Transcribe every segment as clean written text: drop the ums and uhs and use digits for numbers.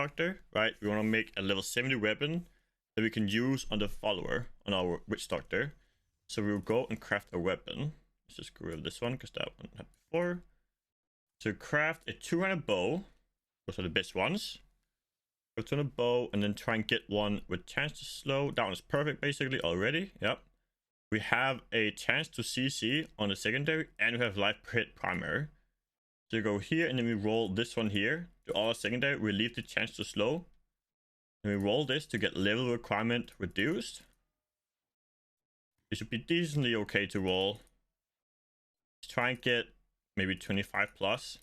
doctor, right? We want to make a level 70 weapon that we can use on the follower, on our witch doctor. So we'll go and craft a weapon. Let's just get rid of this one because that one had before. So craft a 200 bow. Those are the best ones. Go to a bow and then try and get one with chance to slow. That one is perfect basically already. Yep. We have a chance to CC on the secondary and we have life per hit primary. So you go here and then we roll this one here to all secondary. We leave the chance to slow. And we roll this to get level requirement reduced. It should be decently okay to roll. Let's try and get maybe 25 plus.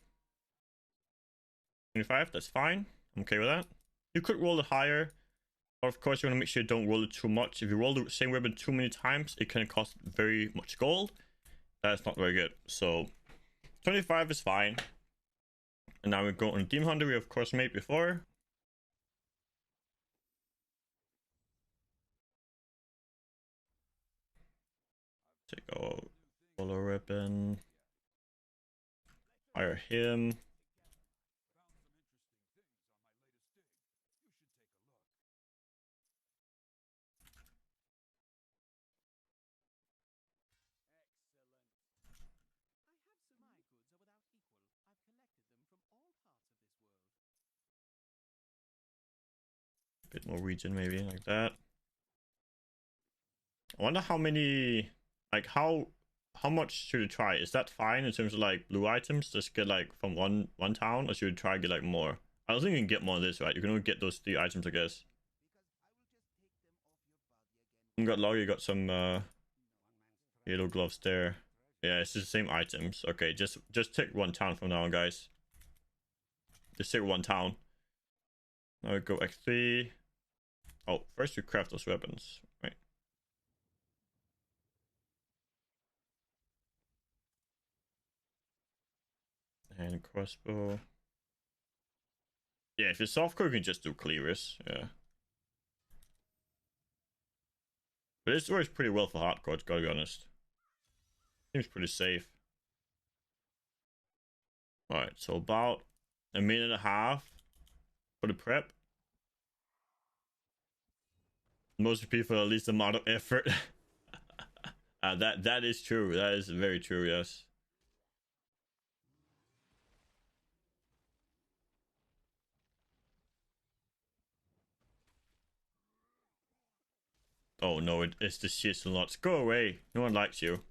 25, that's fine. I'm okay with that. You could roll it higher. But of course, you want to make sure you don't roll it too much. If you roll the same weapon too many times, it can cost very much gold. That's not very good. So 25 is fine. And now we go on Demon Hunter we of course made before. Take our follow weapon. Fire him. Bit more region maybe like that. I wonder how many, like how much should you try? Is that fine in terms of like blue items? Just get like from one town, or should you try to get like more? I don't think you can get more of this, right? You can only get those 3 items, I guess. You got Log, you got some yellow gloves there. Yeah, it's the same items. Okay, just take one town from now on, guys. Just take one town. Now we go X3. Oh, first we craft those weapons, right? And crossbow. Yeah, if you're softcore, you can just do cleavers. Yeah. But this works pretty well for hardcore, gotta be honest. Seems pretty safe. Alright, so about a minute and a half for the prep. Most people at least amount of effort. That is true. That is very true, yes. Oh no, it's the shits and lots. Go away. No one likes you.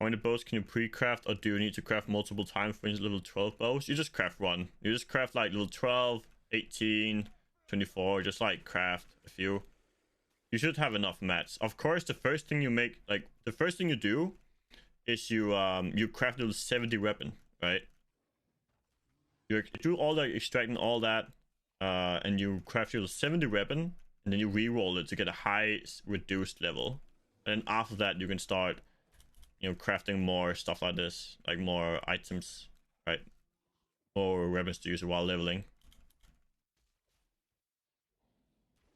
How many bows can you pre-craft, or do you need to craft multiple times for level 12 bows? You just craft one. You just craft like level 12, 18, 24, just like craft a few. You should have enough mats. Of course, the first thing you make, like the first thing you do is you craft level 70 weapon, right? You do all the extracting, all that, and you craft your 70 weapon, and then you re-roll it to get a high reduced level. And after that, you can start, you know, crafting more stuff like this, like more items, right? More weapons to use while leveling.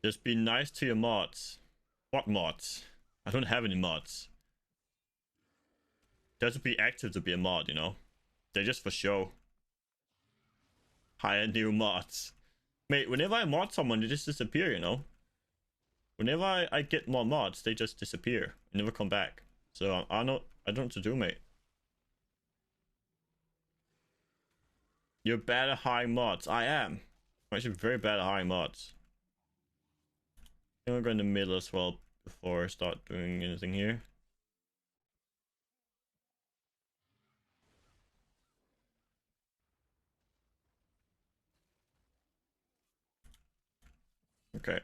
Just be nice to your mods. What mods? I don't have any mods. They have to be active to be a mod, you know? They're just for show. Hire new mods. Mate, whenever I mod someone, they just disappear, you know? Whenever I get more mods, they just disappear and never come back. So I don't know what to do, mate. You're bad at hiring mods. I am. I'm actually very bad at hiring mods. I'm gonna go in the middle as well before I start doing anything here. Okay.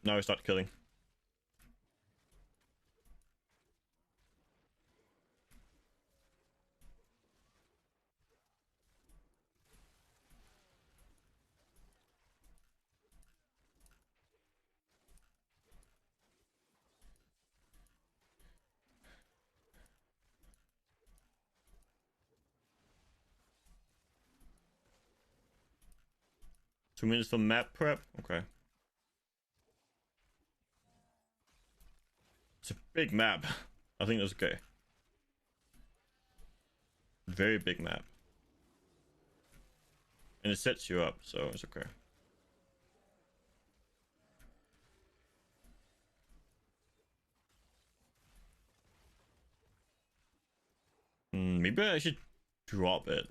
Now we start killing. Two minutes for map prep? Okay. It's a big map. I think that's okay. Very big map. And it sets you up, so it's okay. Maybe I should drop it.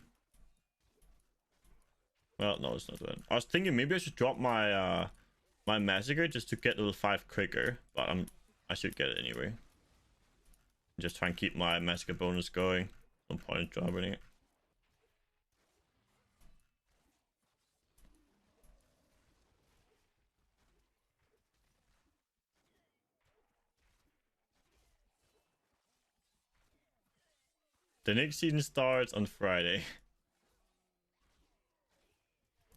Well, no, it's not that. I was thinking maybe I should drop my my Massacre just to get level 5 quicker, but I should get it anyway. Just try and keep my Massacre bonus going. No point in dropping it. The next season starts on Friday.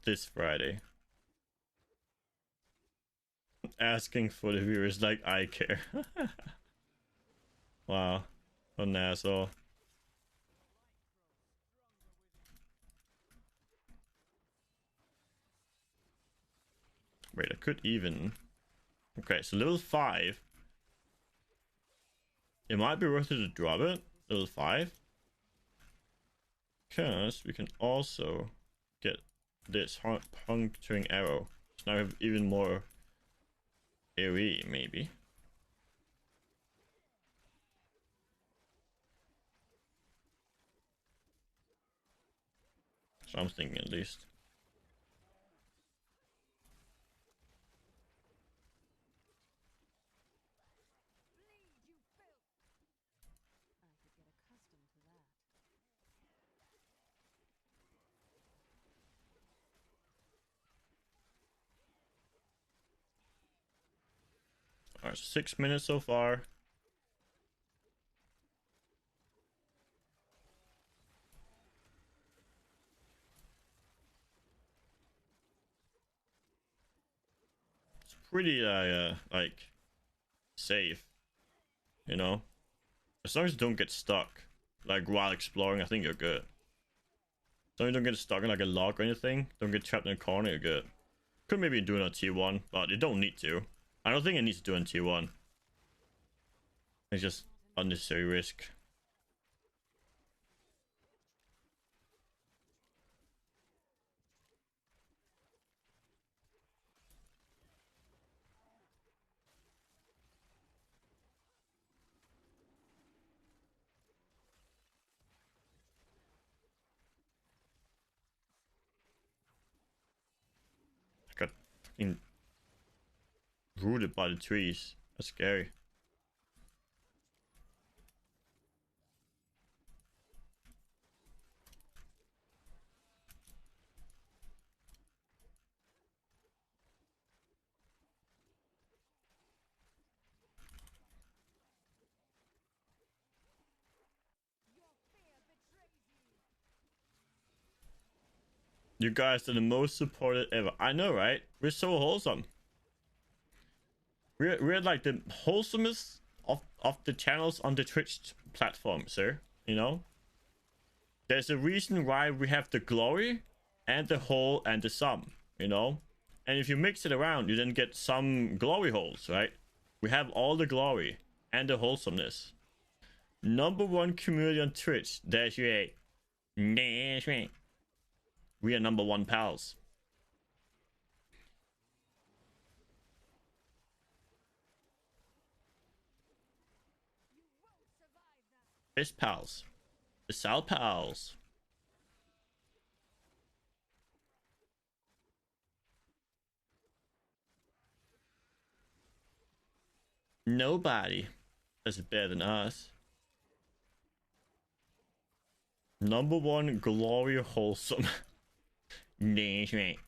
This Friday. Asking for the viewers like I care. Wow. What an asshole. Wait, I could even... Okay, so level 5. It might be worth it to drop it. Level 5. Because we can also get this puncturing arrow. So now we have even more AoE, maybe. So I'm thinking at least. Alright, so 6 minutes so far. It's pretty like safe, you know. As long as you don't get stuck, like while exploring, I think you're good. As long as you don't get stuck in like a log or anything, don't get trapped in a corner, you're good. Could maybe do it on T1, but you don't need to. I don't think it needs to do on T1. It's just unnecessary risk. I got fucking rooted by the trees. That's scary. You guys are the most supported ever. I know, right? We're so wholesome. We're like the wholesomest of the channels on the Twitch platform, sir. You know? There's a reason why we have the glory and the hole and the sum, you know? And if you mix it around, you then get some glory holes, right? We have all the glory and the wholesomeness. #1 community on Twitch. That's right. That's right. We are #1 pals. Best pals. The Sal pals. Nobody does it better than us. #1 glory wholesome. That's right.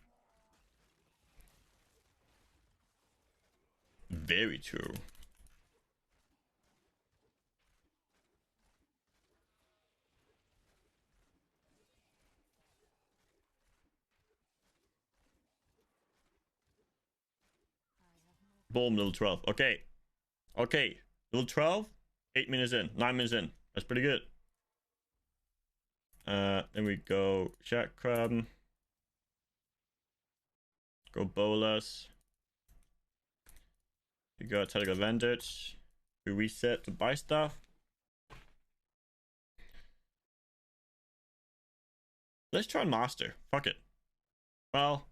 Very true. Boom, level 12. Okay. Okay. Level 12. 8 minutes in. 9 minutes in. That's pretty good. Then we go Chakram. Go Bolas. We go Tactical Advantage. We reset to buy stuff. Let's try master. Fuck it. Well,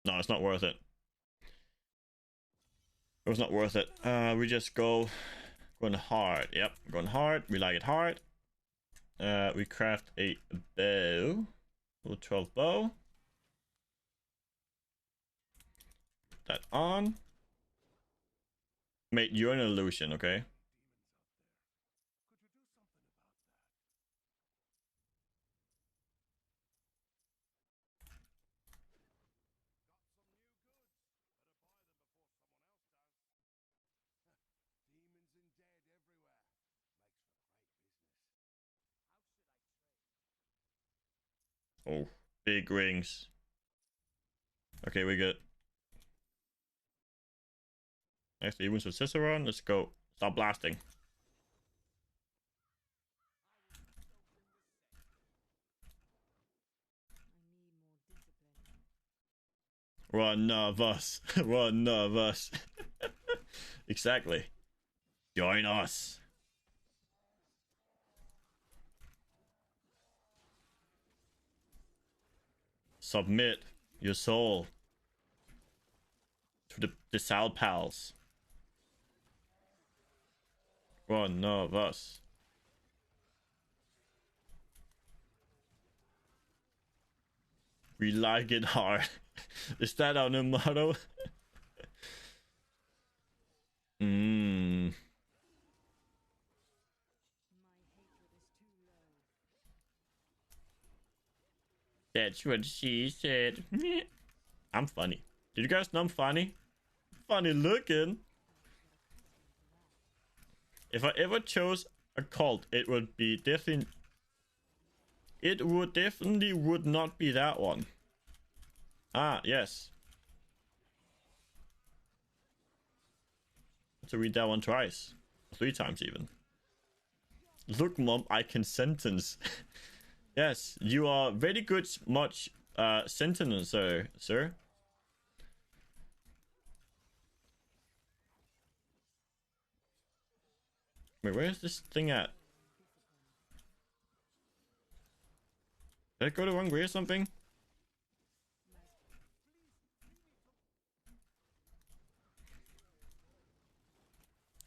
no, it's not worth it. It was not worth it. We just going hard. Yep, going hard. We like it hard. We craft a bow. Level 12 bow. Put that on. Mate, you're an illusion, okay? Oh, big rings. Okay, we good. Next, even with Cicerone. Let's go. Stop blasting. One of us. One of us. Exactly. Join us. Submit your soul to the Sal Pals. One of us. We like it hard. Is that our new motto? That's what she said. I'm funny. Did you guys know I'm funny? Funny looking. If I ever chose a cult, it would be definitely. It would definitely would not be that one. Ah, yes. To read that one twice, 3 times even. Look, mom, I can sentence. Yes, you are very good, much sentencer, sir. Wait, where's this thing at? Did I go the wrong way or something?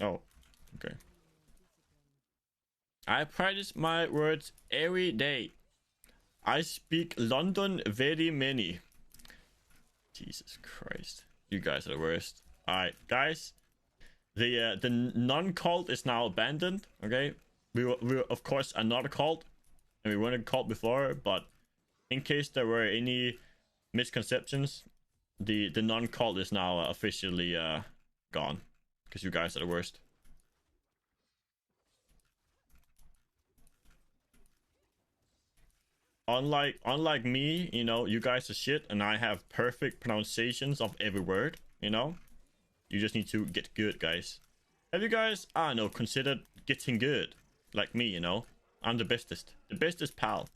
Oh, okay. I practice my words every day. I speak London very many. Jesus Christ. You guys are the worst. Alright, guys. The non-cult is now abandoned, okay? We were of course not a cult. And we weren't a cult before, but in case there were any misconceptions, the non-cult is now officially gone. Because you guys are the worst. Unlike me, you know, you guys are shit and I have perfect pronunciations of every word, you know? You just need to get good, guys. Have you guys, I don't know, considered getting good? Like me, you know? I'm the bestest. The bestest pal.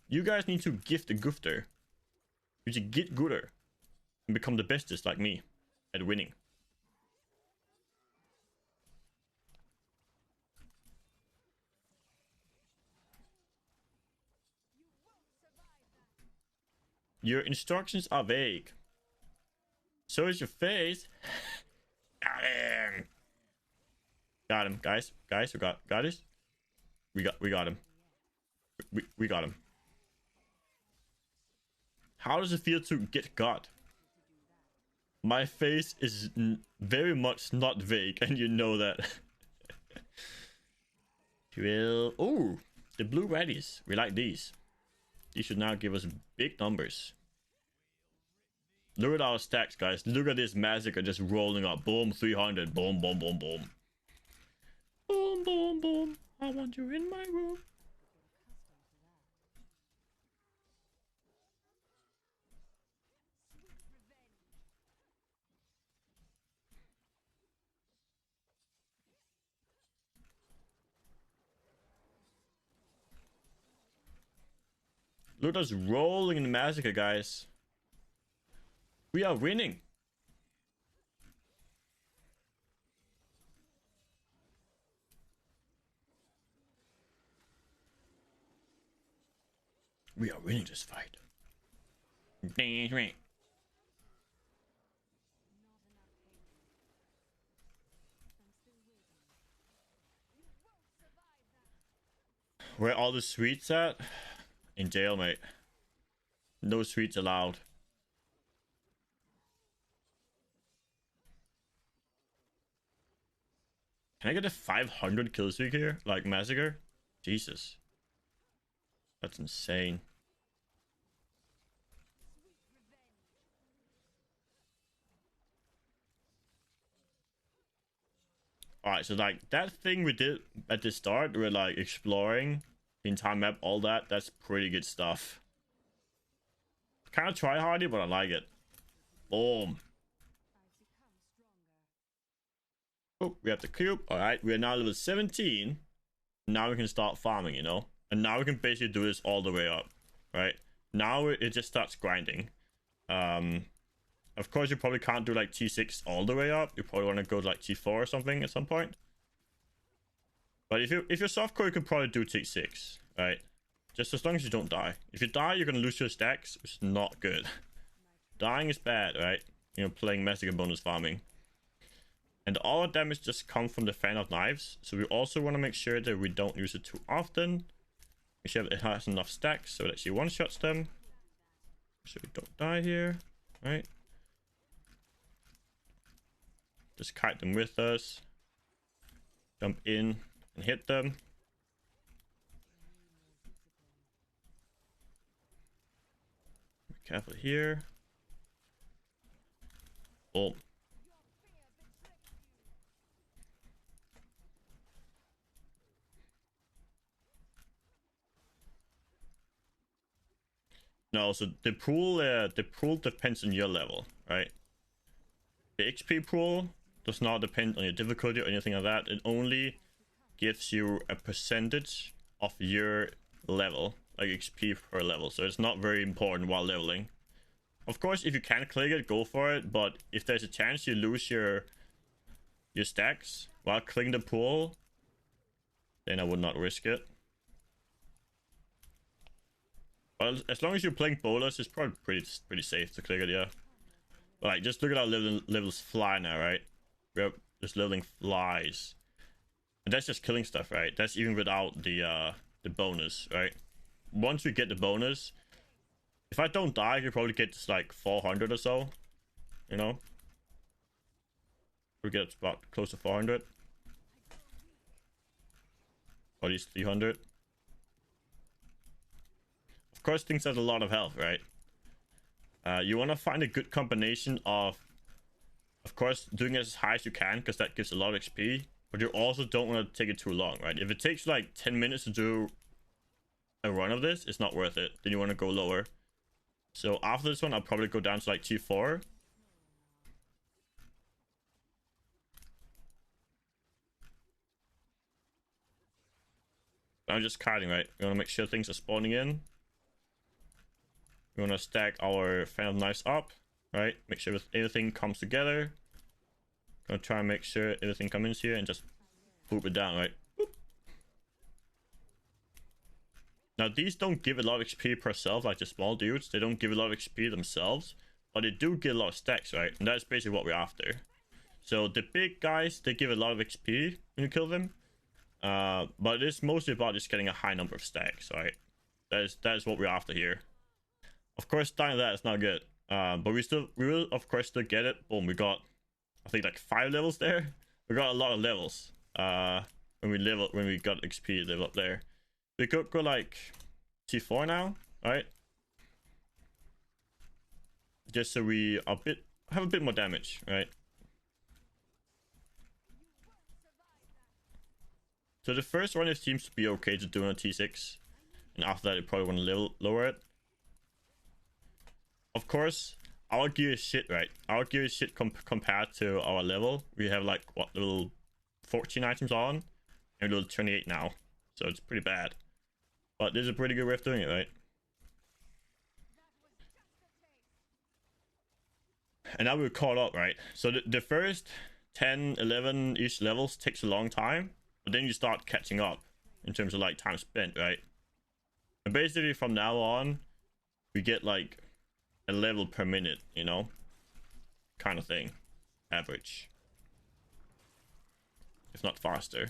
You guys need to gift the gufter. You should get gooder. And become the bestest like me. At winning. Your instructions are vague. So is your face. Got him, guys. Guys, we got this. We got him. We got him. How does it feel to get got? My face is very much not vague, and you know that. Well, oh, the blue raddies. We like these. These should now give us big numbers. Look at our stacks, guys. Look at this Massacre just rolling up. Boom, 300. Boom, boom, boom, boom. Boom, boom, boom. I want you in my room. Look at us rolling in the Massacre, guys. We are winning. We are winning this fight. Where all the sweets at? In jail, mate. No sweets allowed. Can I get a 500 kill streak here? Like Massacre? Jesus. That's insane. Alright, so like that thing we did at the start, we're like exploring the entire map, all that, that's pretty good stuff. Kind of try hardy, but I like it. Boom. Oh, we have the cube. Alright, we are now level 17. Now we can start farming, you know? And now we can basically do this all the way up, right? Now it just starts grinding. Of course, you probably can't do like T6 all the way up. You probably want to go to like T4 or something at some point. But if you're softcore, you could probably do T6, right? Just as long as you don't die. If you die, you're gonna lose your stacks, which is not good. Dying is bad, right? You know, playing Massacre bonus farming. And all the damage just comes from the fan of knives. So we also want to make sure that we don't use it too often. Make sure it has enough stacks so that she one-shots them. So we don't die here, right? Just kite them with us. Jump in and hit them. Be careful here. Boom. No, so the pool depends on your level, right? The XP pool does not depend on your difficulty or anything like that. It only gives you a percentage of your level, like XP per level. So it's not very important while leveling. Of course, if you can click it, go for it. But if there's a chance you lose your stacks while clicking the pool, then I would not risk it. But as long as you're playing bowlers, it's probably pretty safe to click it, yeah. But like, just look at our levels fly now, right? We're just leveling flies. And that's just killing stuff, right? That's even without the bonus, right? Once we get the bonus, if I don't die, I could probably get just like 400 or so, you know? We get about close to 400. Or at least 300. Of course, things have a lot of health, right? You want to find a good combination of course, doing it as high as you can, because that gives a lot of XP. But you also don't want to take it too long, right? If it takes like 10 minutes to do a run of this, it's not worth it. Then you want to go lower. So after this one, I'll probably go down to like T4. I'm just kiting, right? We want to make sure things are spawning in. We want to stack our fan of knives up, right? Make sure everything comes together. Gonna try and make sure everything comes in here and just boop it down, right? Boop. Now these don't give a lot of XP per self, like the small dudes. They don't give a lot of XP themselves, but they do get a lot of stacks, right? And that's basically what we're after. So the big guys, they give a lot of XP when you kill them. But it's mostly about just getting a high number of stacks, right? That is what we're after here. Of course, dying that is not good. But we will of course still get it. Boom, we got, I think, like 5 levels there. We got a lot of levels. When we got XP level up there. We could go like T4 now, right? Just so we have a bit more damage, right? So the first one, it seems to be okay to do on a T6. And after that, you probably want to lower it. Of course, our gear is shit, right? Our gear is shit compared to our level. We have like, what, level 14 items on? And level 28 now. So it's pretty bad. But this is a pretty good way of doing it, right? And now we're caught up, right? So the first 10, 11-ish levels takes a long time. But then you start catching up in terms of like time spent, right? And basically from now on, we get like a level per minute, you know, kind of thing, average, if not faster.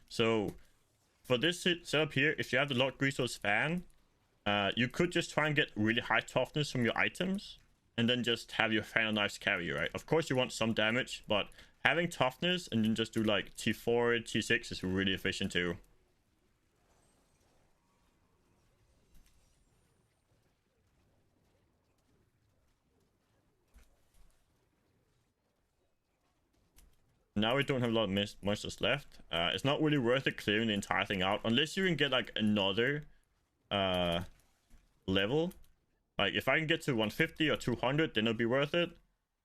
So for this setup here, if you have the Lord Resource fan, you could just try and get really high toughness from your items and then just have your fan knives carry you, right? Of course you want some damage, but having toughness and then just do like T4, T6 is really efficient too. Now we don't have a lot of monsters left. It's not really worth it clearing the entire thing out unless you can get like another level. Like if I can get to 150 or 200, then it'll be worth it,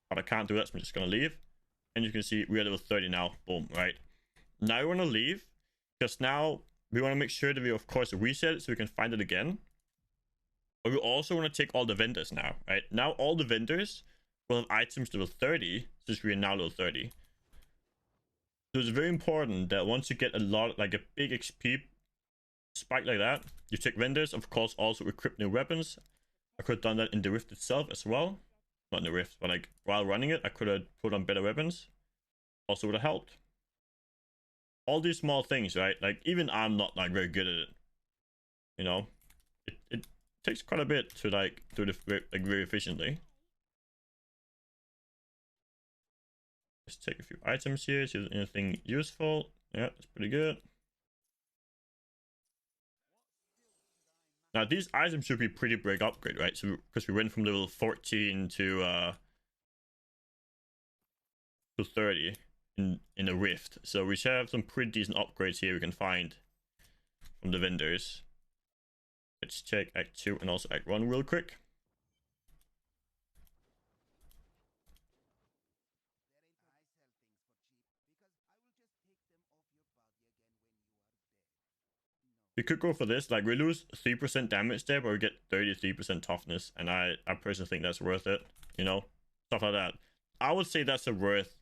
but I can't do that, so I'm just gonna leave. And you can see we are level 30 now. Boom. Right now we want to leave because now we want to make sure that we of course reset it so we can find it again, but we also want to take all the vendors now. Right now all the vendors will have items level 30 since we are now level 30. So it's very important that once you get a lot, like a big XP spike like that, you take vendors. Of course, also equip new weapons. I could have done that in the rift itself as well. Not in the rift, but like while running it, I could have put on better weapons. Also would have helped. All these small things, right? Like even I'm not like very good at it. You know, it takes quite a bit to like do the like very efficiently. Let's take a few items here. See if there's anything useful. Yeah, that's pretty good. Now these items should be pretty big upgrade, right? So because we went from level 14 to 30 in a rift, so we should have some pretty decent upgrades here we can find from the vendors. Let's check Act 2 and also Act 1 real quick. We could go for this, like we lose 3% damage there, but we get 33% toughness, and I personally think that's worth it, you know, stuff like that. I would say that's a worth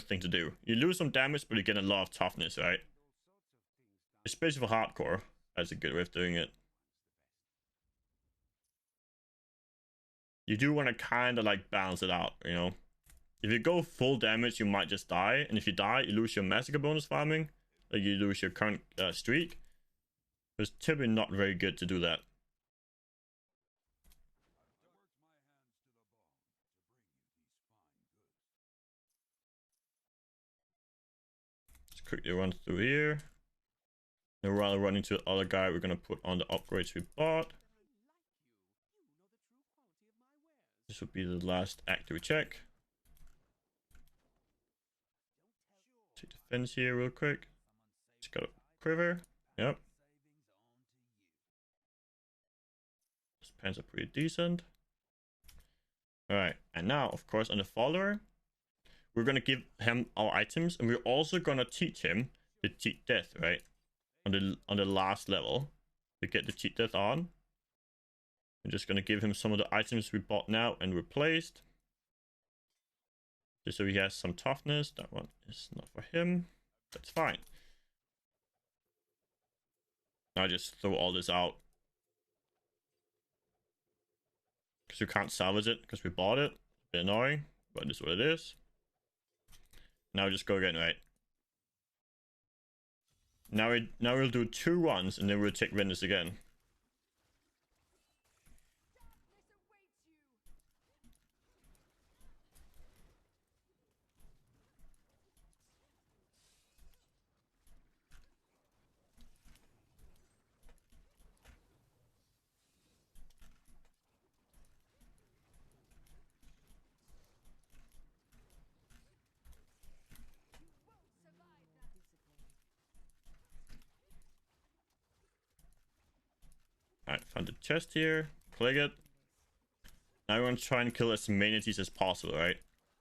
thing to do. You lose some damage, but you get a lot of toughness, right? Especially for hardcore, that's a good way of doing it. You do want to kind of like balance it out, you know. If you go full damage, you might just die, and if you die, you lose your Massacre bonus farming, like you lose your current streak. It's typically not very good to do that. Let's quickly run through here. Then while running to the other guy, we're gonna put on the upgrades we bought. This would be the last act we check. Take the fence here real quick. Just got a quiver. Yep. His pants are pretty decent. Alright, and now of course on the follower, we're gonna give him our items, and we're also gonna teach him the cheat death, right? On the last level. To get the cheat death on. I'm just gonna give him some of the items we bought now and replaced. Just so he has some toughness. That one is not for him. That's fine. Now just throw all this out. Because we can't salvage it because we bought it. A bit annoying, but it is what it is. Now just go again, right? Now we'll do 2 runs and then we'll check vendors again. Alright, found the chest here. Click it. Now we want to try and kill as many of these as possible, right?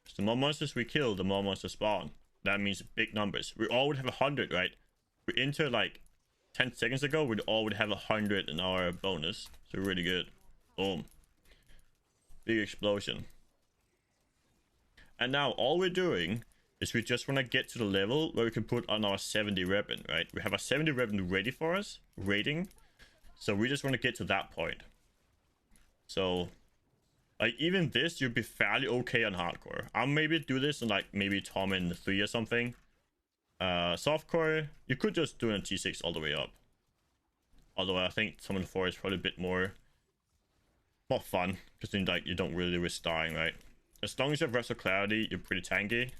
So the more monsters we kill, the more monsters spawn. That means big numbers. We all would have 100, right? We entered like 10 seconds ago, we'd all would have 100 in our bonus. So really good. Boom. Big explosion. And now all we're doing is we just want to get to the level where we can put on our 70 weapon, right? We have a 70 weapon ready for us, rating. So we just want to get to that point. So, like, even this, you'd be fairly okay on hardcore. I'll maybe do this in, like, maybe Torment 3 or something. Softcore, you could just do it on T6 all the way up. Although I think Torment 4 is probably a bit more fun, because then, like, you don't really risk dying, right? As long as you have Rest of Clarity, you're pretty tanky.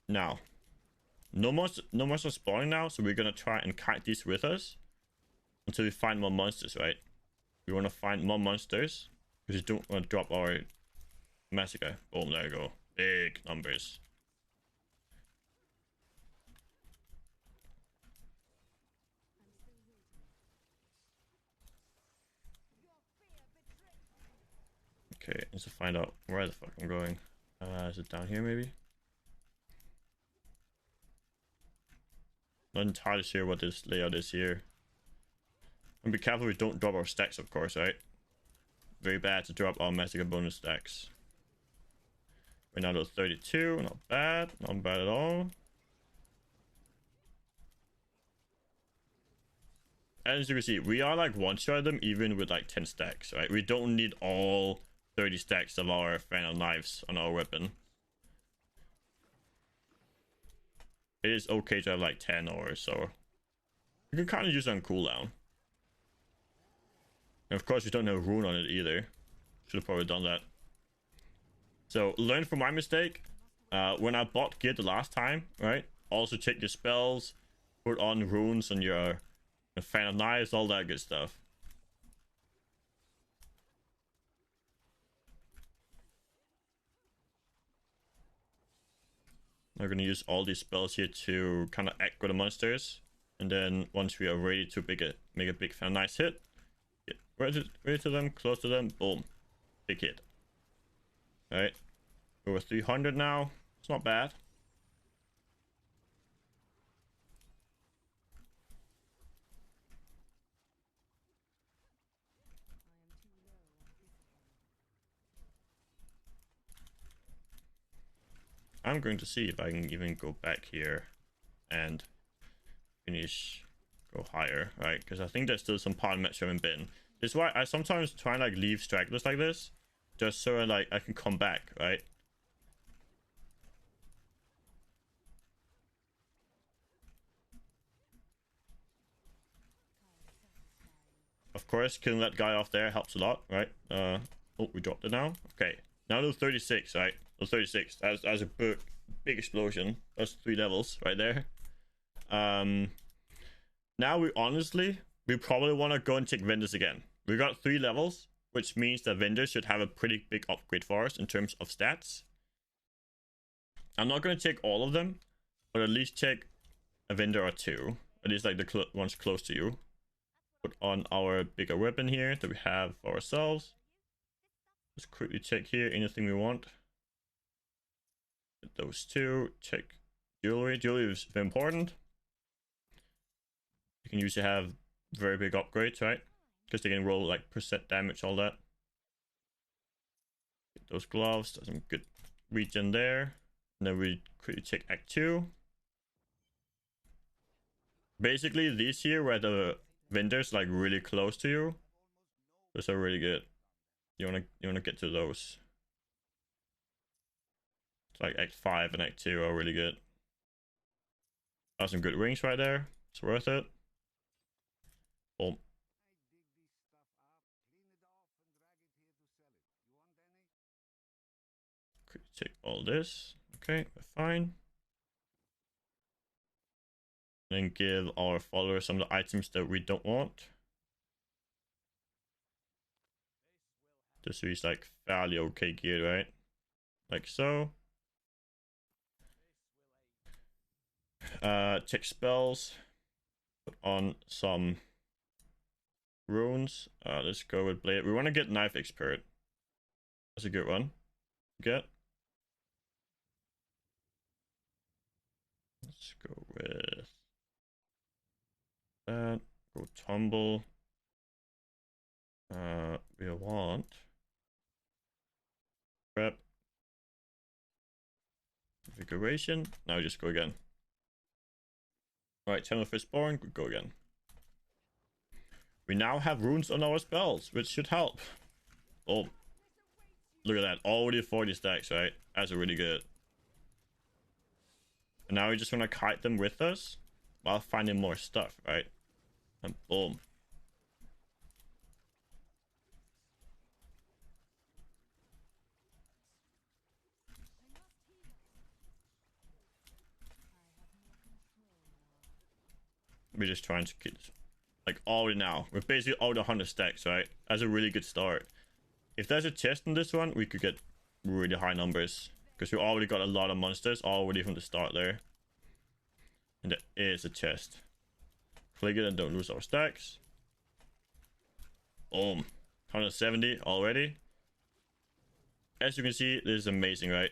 Now, no monsters spawning now, so we're gonna try and kite these with us until we find more monsters, right? We want to find more monsters because we don't want to drop our Massacre. Boom, there you go. Big numbers. Okay, let's find out where the fuck I'm going. Is it down here maybe? Not entirely sure what this layout is here. And be careful we don't drop our stacks, of course, right? Very bad to drop our Massacre bonus stacks. We're now to 32, not bad at all. As you can see, we are like one-shot them even with like 10 stacks, right? We don't need all 30 stacks of our final knives on our weapon. It is okay to have like 10 or so. You can kind of use it on cooldown. And of course, we don't have a rune on it either. Should have probably done that. So, learn from my mistake. When I bought gear the last time, right? Also check your spells, put on runes on your fan of knives, all that good stuff. We're gonna use all these spells here to kind of act with the monsters, and then once we are ready to make a big fan of knives hit, get ready to them, close to them, boom, big hit. All right, over 300 now. It's not bad. I'm going to see if I can even go back here and finish, go higher, right? Because I think there's still some part match haven't been. This is why I sometimes try and like leave stragglers like this, just so like I can come back, right? Of course, killing that guy off there helps a lot, right? Oh, we dropped it now. Okay, now to 36, right? To 36. That's a big explosion. That's 3 levels right there. Now we probably want to go and take vendors again. We got 3 levels, which means that vendors should have a pretty big upgrade for us in terms of stats. I'm not going to take all of them, but at least take a vendor or 2. At least like the ones close to you. Put on our bigger weapon here that we have for ourselves. Let's quickly check here anything we want. Those 2. Check jewelry. Jewelry is very important. You can usually have very big upgrades, right? Because they can roll like percent damage, all that. Get those gloves. There's some good regen there. And then we quickly check Act 2. Basically, these here where the vendors like really close to you, those are really good. You wanna get to those. It's like Act 5 and Act 2 are really good. Got some good rings right there. It's worth it. Boom. Take all this. Okay, we're fine. Then give our followers some of the items that we don't want. Just so he's like fairly okay geared, right? Like so. Check spells. Put on some runes. Let's go with blade. We want to get knife expert. That's a good one. Get. Let's go with that. Go tumble. We want prep. configuration. Now just go again. Alright, Channel Firstborn, we go again. We now have runes on our spells, which should help. Oh, look at that. Already 40 stacks, right? That's really good. And now we just want to kite them with us while finding more stuff, right? And boom. We're just trying to get like already now. We're basically already 100 stacks, right? That's a really good start. If there's a chest in this one, we could get really high numbers because we already got a lot of monsters already from the start there. And there is a chest. Click it and don't lose our stacks. Boom. 170 already. As you can see, this is amazing, right?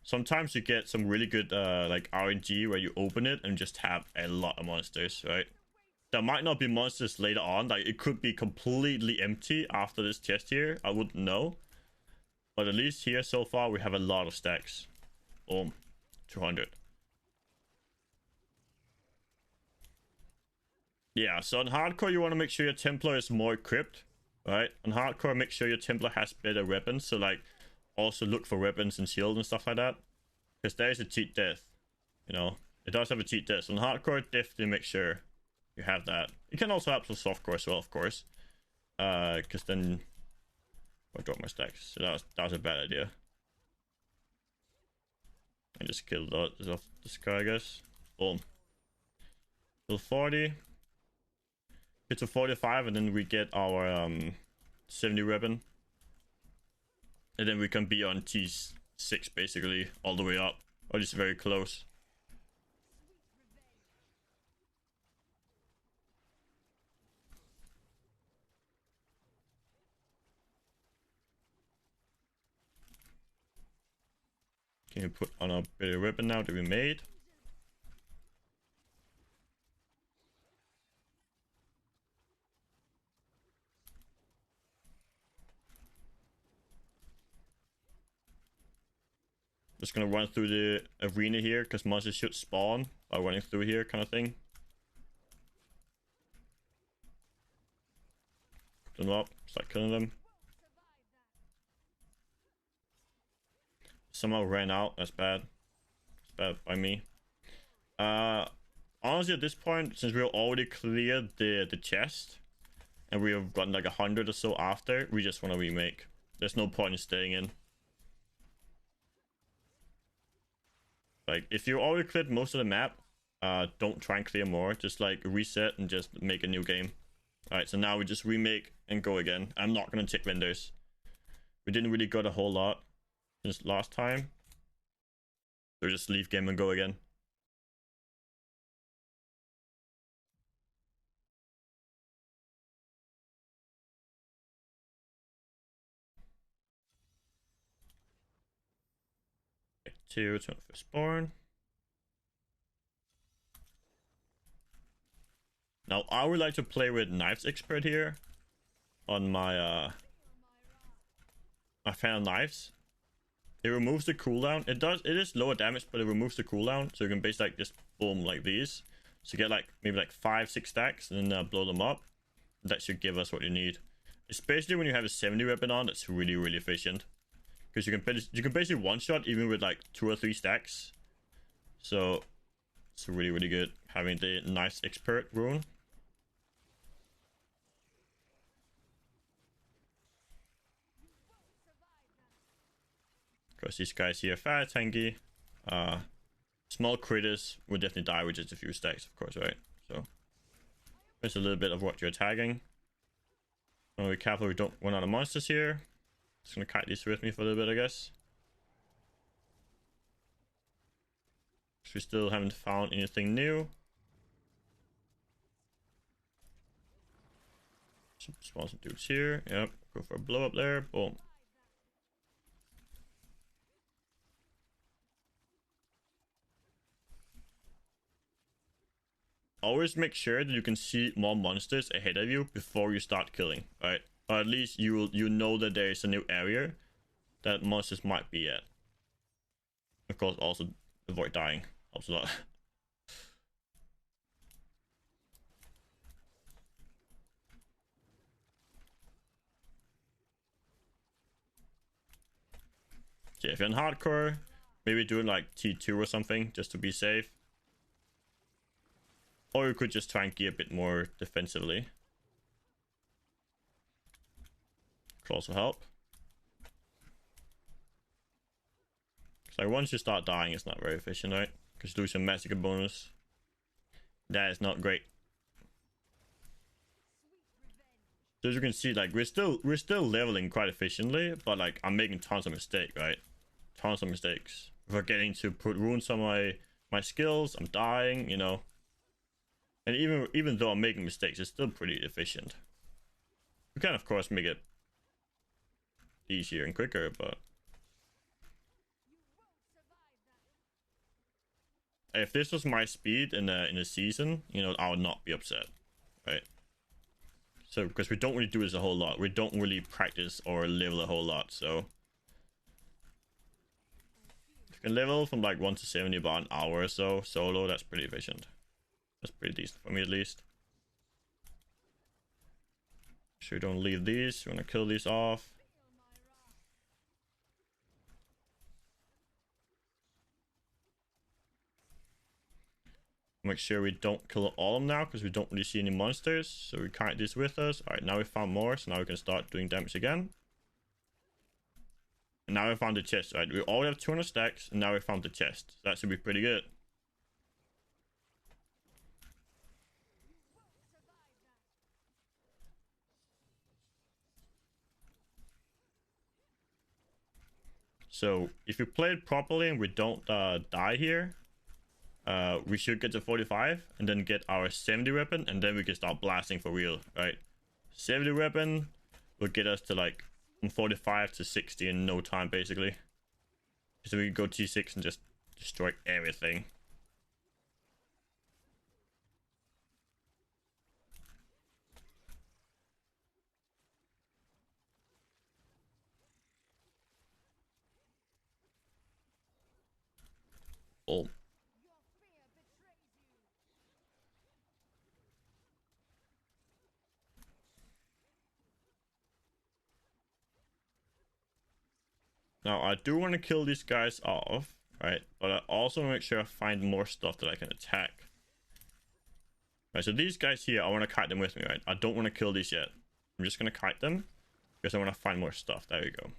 Sometimes you get some really good like RNG where you open it and just have a lot of monsters, right? There might not be monsters later on. Like it could be completely empty after this chest here. I wouldn't know. But at least here so far we have a lot of stacks. Boom. 200. Yeah, so on hardcore you want to make sure your Templar is more equipped, right? On hardcore, make sure your Templar has better weapons. So like also look for weapons and shield and stuff like that, because there is a cheat death, you know. It does have a cheat death. So on hardcore, definitely make sure you have that. It can also help with softcore as well, of course, because then I drop my stacks. So that was a bad idea. I just killed this guy, I guess. Boom. Till 40. Get to 45 and then we get our 70 weapon. And then we can be on T6 basically all the way up. Or just very close. Can you put on our better weapon now that we made? Just gonna run through the arena here because monsters should spawn by running through here, kind of thing. Put them up, start killing them. Somehow ran out. That's bad. That's bad by me. Honestly, at this point, since we already cleared the chest and we have gotten like 100 or so after, we just want to remake. There's no point in staying in. Like, if you already cleared most of the map, don't try and clear more. Just like reset and just make a new game. Alright, so now we just remake and go again. I'm not gonna check vendors. We didn't really got a whole lot since last time. So just leave game and go again. To Firstborn. Now I would like to play with Knives Expert here on my my fan of knives. It removes the cooldown. It is lower damage, but it removes the cooldown, so you can basically like just boom like these. So you get like maybe like 5-6 stacks and then blow them up. That should give us what you need. Especially when you have a 70 weapon on, that's really efficient. Because you can basically one shot even with like 2 or 3 stacks. So it's really good having the nice expert rune. Because these guys here are fire tanky. Small critters will definitely die with just a few stacks, of course, right? So there's a little bit of what you're tagging. Be careful we don't run out of monsters here. Just gonna kite these with me for a little bit, I guess. We still haven't found anything new. Spawn some dudes here. Yep, go for a blow up there. Boom. Always make sure that you can see more monsters ahead of you before you start killing, right? Or at least you know that there is a new area that monsters might be at. of course also avoid dying. Helps a lot. Yeah, if you're in hardcore, maybe do like T2 or something just to be safe. Or you could just try and gear a bit more defensively. Could also help. So once you start dying, it's not very efficient, right? Because you lose your Massacre bonus. That is not great. So as you can see, like we're still leveling quite efficiently, but like I'm making tons of mistakes, right? Tons of mistakes. Forgetting to put runes on my skills, I'm dying, you know. And even though I'm making mistakes, it's still pretty efficient. We can of course make it easier and quicker, but if this was my speed in a season, you know, I would not be upset, right? So because we don't really do this a whole lot, we don't really practice or level a whole lot, so if you can level from like 1 to 70 about an hour or so solo, that's pretty efficient. That's pretty decent for me at least. Sure, don't leave these. We want to kill these off. Make sure we don't kill all of them now because we don't really see any monsters, so we can't do this with us. All right, now we found more, so now we can start doing damage again. And now we found the chest, right? We already have 200 stacks, and now we found the chest. So that should be pretty good. So if we play it properly and we don't die here, we should get to 45 and then get our 70 weapon, and then we can start blasting for real, right? 70 weapon will get us to like from 45 to 60 in no time, basically. So we can go T6 and just destroy everything. Oh. Now I do want to kill these guys off, right? But I also want to make sure I find more stuff that I can attack. Right, so these guys here, I want to kite them with me, right? I don't want to kill these yet. I'm just going to kite them because I want to find more stuff. There we go.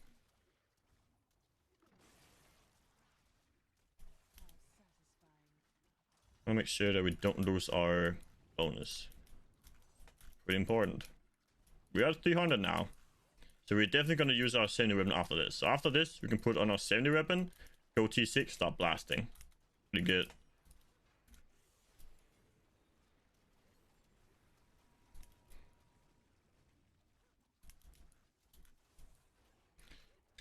I want to make sure that we don't lose our bonus. Pretty important. We are 300 now. So we're definitely going to use our 70 weapon after this. So after this, we can put on our 70 weapon, go T6, start blasting. Pretty good.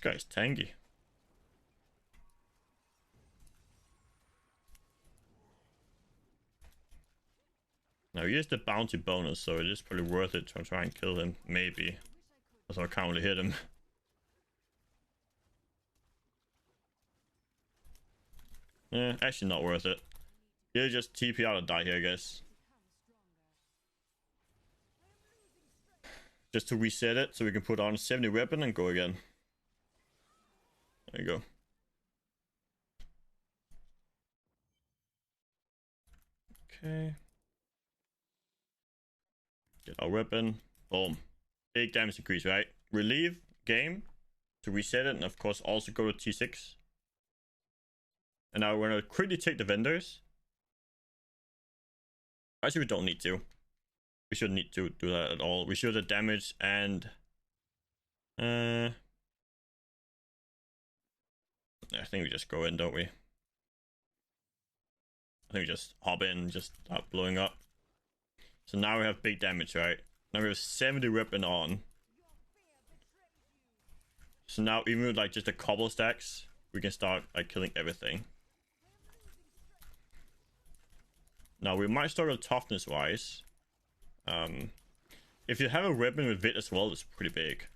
This guy's tanky. Now he has the bounty bonus, so it is probably worth it to try and kill him, maybe. So I can't really hit him. Yeah, actually not worth it. He'll just TP out and die here, I guess. Just to reset it so we can put on 70 weapon and go again. There you go. Okay. Get our weapon. Boom. Big damage increase, right? Relieve game to reset it, and of course also go to T6. And now we're gonna quickly take the vendors. Actually, we don't need to. We shouldn't need to do that at all. We should have damage and I think we just go in, don't we? I think we just hop in and just start blowing up. So now we have big damage, right? Now we have 70 weapon on. So now even with like just a couple stacks, we can start like killing everything. Now we might start with toughness wise. If you have a weapon with Vit as well, it's pretty big.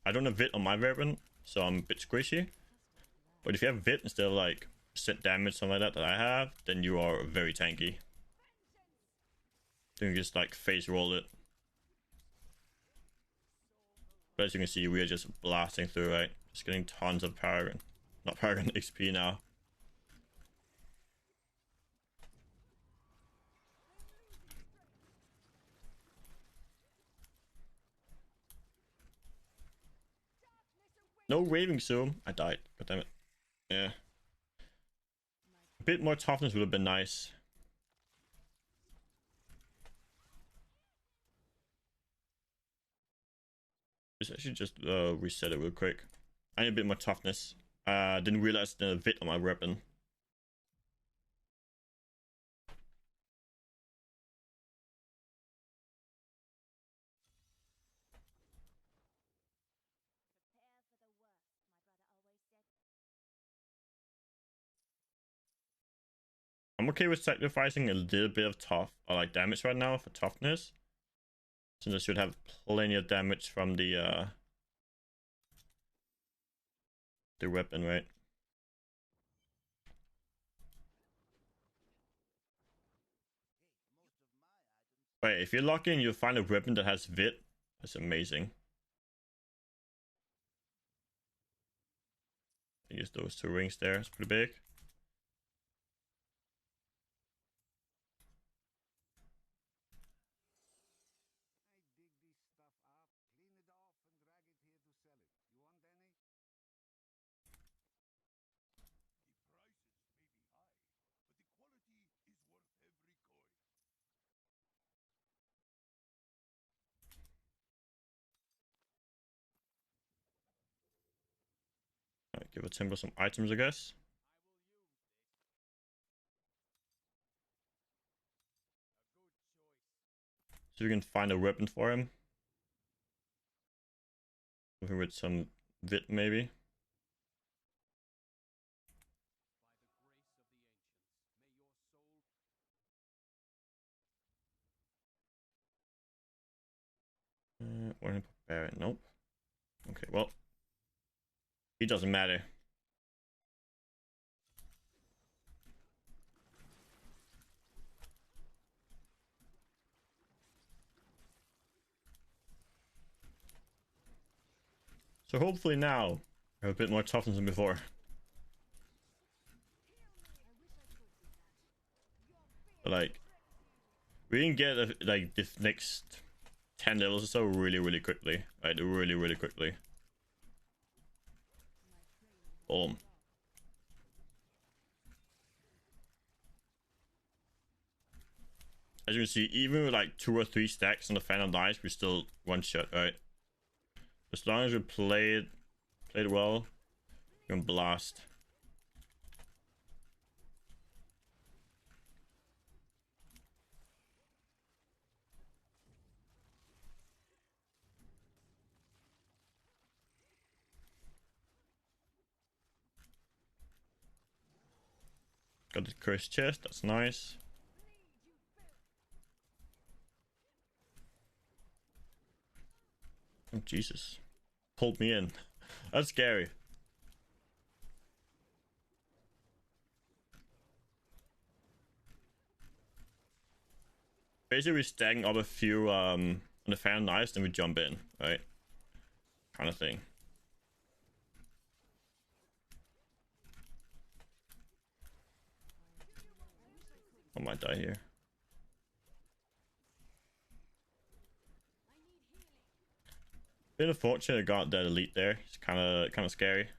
I don't have Vit on my weapon, so I'm a bit squishy. But if you have Vit instead of like percent damage, something like that I have, then you are very tanky. You can just like face roll it. But as you can see, we are just blasting through, right? Just getting tons of Paragon. Not Paragon XP now. No raving zoom. I died. God damn it. Yeah. A bit more toughness would have been nice. Let's actually just reset it real quick. I need a bit more toughness. Didn't realize the vit on my weapon. I'm okay with sacrificing a little bit of damage right now for toughness, since I should have plenty of damage from the weapon, right? Wait, if you're lucky and you find a weapon that has vit, that's amazing. I use those 2 rings there. It's pretty big. Alright, give a Timber some items, I guess. So we can find a weapon for him. With some vit, maybe. Warning Barbarian. Nope. Okay, well. It doesn't matter. So hopefully now I have a bit more toughness than before. But like, we can get like the next 10 levels or so really quickly. Right, really quickly. Boom. As you can see, even with like 2 or 3 stacks on the Phantom Knives, we still one shot, right? As long as we play it well, we can blast. Got the cursed chest, that's nice. Oh Jesus. Pulled me in. That's scary. Basically we're stacking up a few on the Phantom Knives, then we jump in, right? Kind of thing. I might die here. Bit unfortunate I got that elite there. It's kind of scary.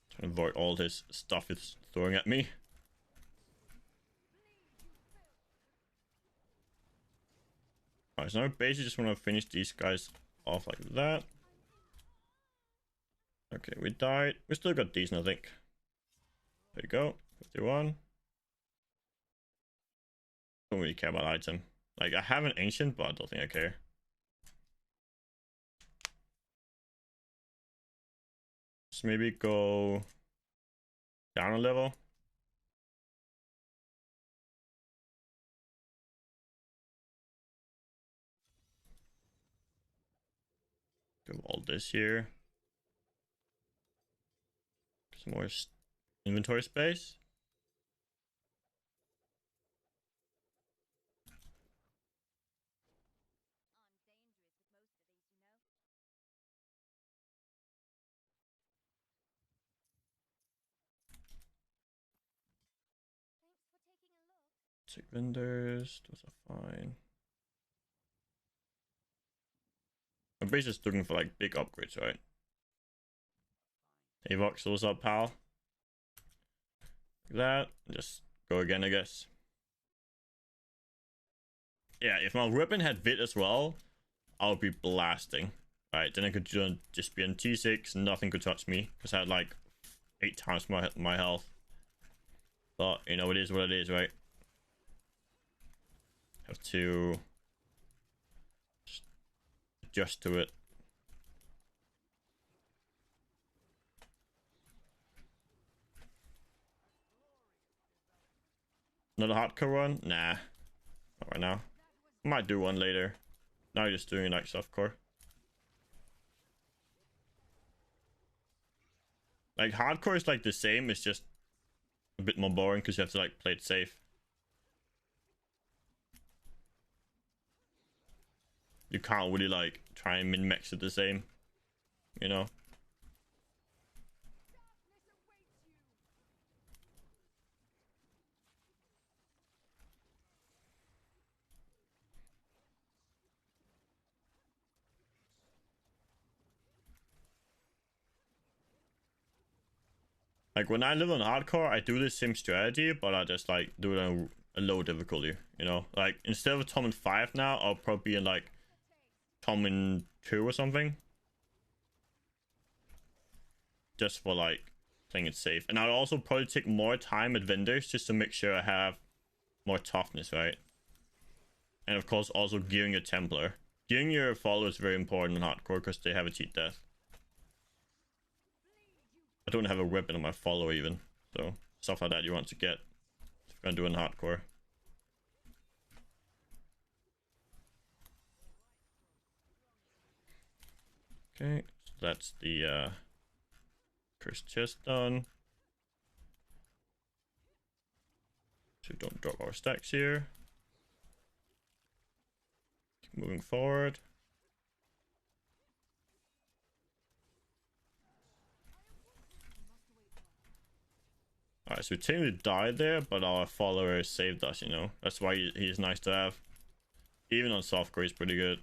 Trying to avoid all this stuff it's throwing at me. Alright, so now basically just want to finish these guys off like that. Okay, we died. We still got decent, I think. There you go. 51. Don't really care about item. Like, I have an ancient, but I don't think I care. So maybe go down a level. Go all this here. Some more inventory space. Check vendors, those are fine. My base is looking for like big upgrades, right? Hey Vox, what's up, pal? Like that, just go again, I guess. Yeah, if my weapon had Vit as well, I would be blasting. Right, then I could just be on T6, nothing could touch me, because I had like 8 times my health. But, you know, it is what it is, right? Have to just adjust to it. Another hardcore one? Nah, not right now. Might do one later. Now you're just doing like softcore. Like hardcore is like the same, it's just a bit more boring because you have to like play it safe. You can't really like try and min-max it the same, you know? Like when I live on hardcore, I do the same strategy, but I just like do it on a low difficulty, you know? Like instead of Torment 5 now, I'll probably be in like Torment 2 or something. Just for like playing it safe. And I'll also probably take more time at vendors just to make sure I have more toughness, right? And of course also gearing your Templar. Gearing your follower is very important in hardcore because they have a cheat death. I don't have a weapon on my follower even, so stuff like that you want to get if you're gonna do it in hardcore. Okay, so that's the cursed chest done. So don't drop our stacks here. Keep moving forward. Alright, so we technically died there, but our follower saved us, you know? That's why he's nice to have. Even on softcore, he's pretty good.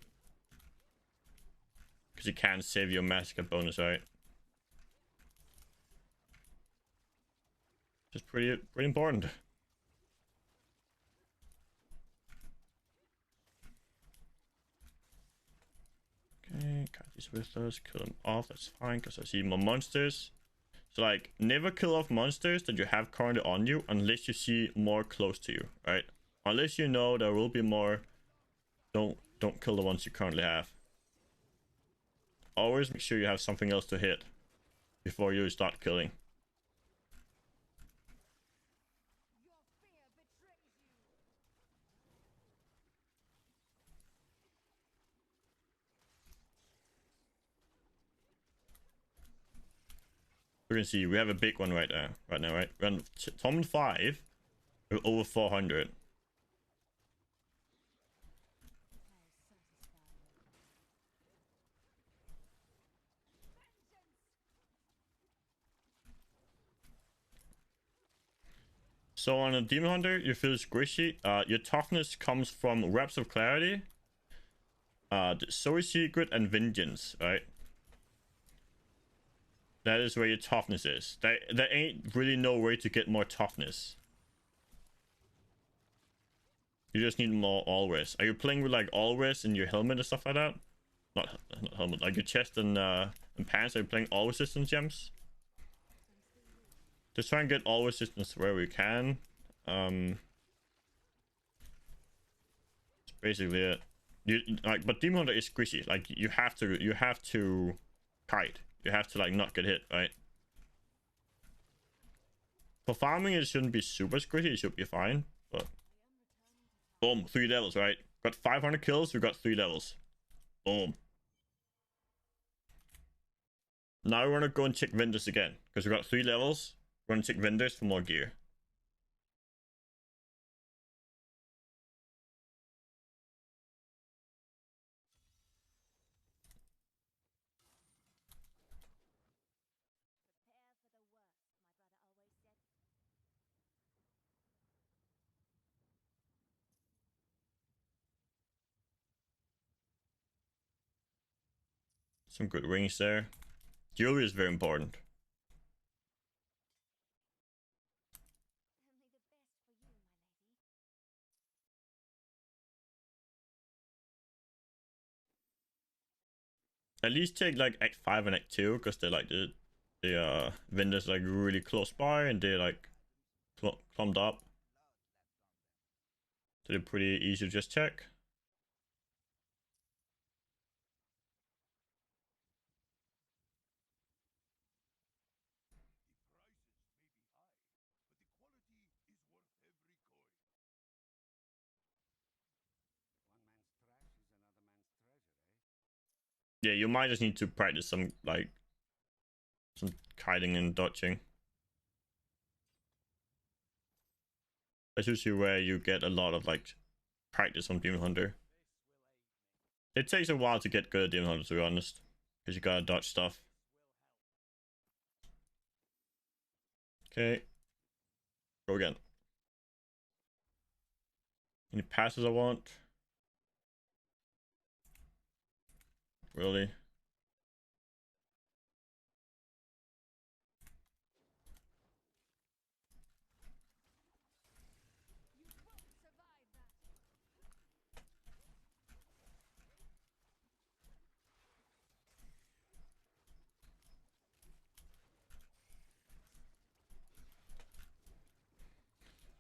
Because he can save your Massacre bonus, right? Just pretty important. Okay, got these with us. Kill them off, that's fine, because I see more monsters. So like, never kill off monsters that you have currently on you unless you see more close to you, right? Unless you know there will be more, don't kill the ones you currently have. Always make sure you have something else to hit before you start killing. We can see we have a big one right now, right? We're on Torment 5 with over 400. So on a Demon Hunter, you feel squishy. Your toughness comes from Wraps of Clarity, the Soul Secret, and Vengeance, right? That is where your toughness is. There ain't really no way to get more toughness. You just need more always. Are you playing with like always in your helmet and stuff like that? Not helmet, like your chest and pants. Are you playing all resistance gems? Just try and get all resistance where we can. That's basically it. You like, but Demon Hunter is squishy. Like you have to kite. You have to like not get hit, right? For farming, it shouldn't be super squishy. It should be fine. But boom, 3 levels, right? Got 500 kills. We got 3 levels. Boom. Now we want to go and check vendors again, because we got 3 levels. We're going to check vendors for more gear. Some good rings there. Jewelry is very important. At least take like Act 5 and Act 2, because they're like the vendors like really close by and they're like clumped up. So they're pretty easy to just check. Yeah, you might just need to practice some kiting and dodging. That's usually where you get a lot of like practice on Demon Hunter. It takes a while to get good at Demon Hunter, to be honest, because you gotta dodge stuff. Okay, go again. Any passes I want? Really?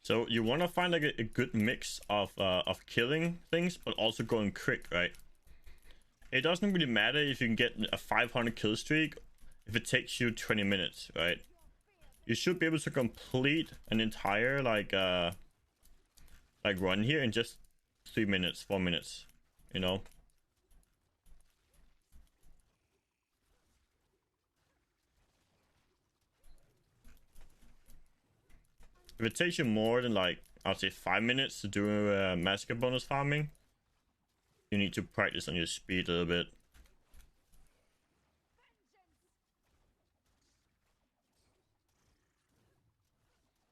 So you want to find like a good mix of killing things, but also going quick, right? It doesn't really matter if you can get a 500 kill streak if it takes you 20 minutes, right? You should be able to complete an entire like run here in just 3 minutes, 4 minutes, you know? If it takes you more than like, I'd say 5 minutes to do Massacre bonus farming, you need to practice on your speed a little bit.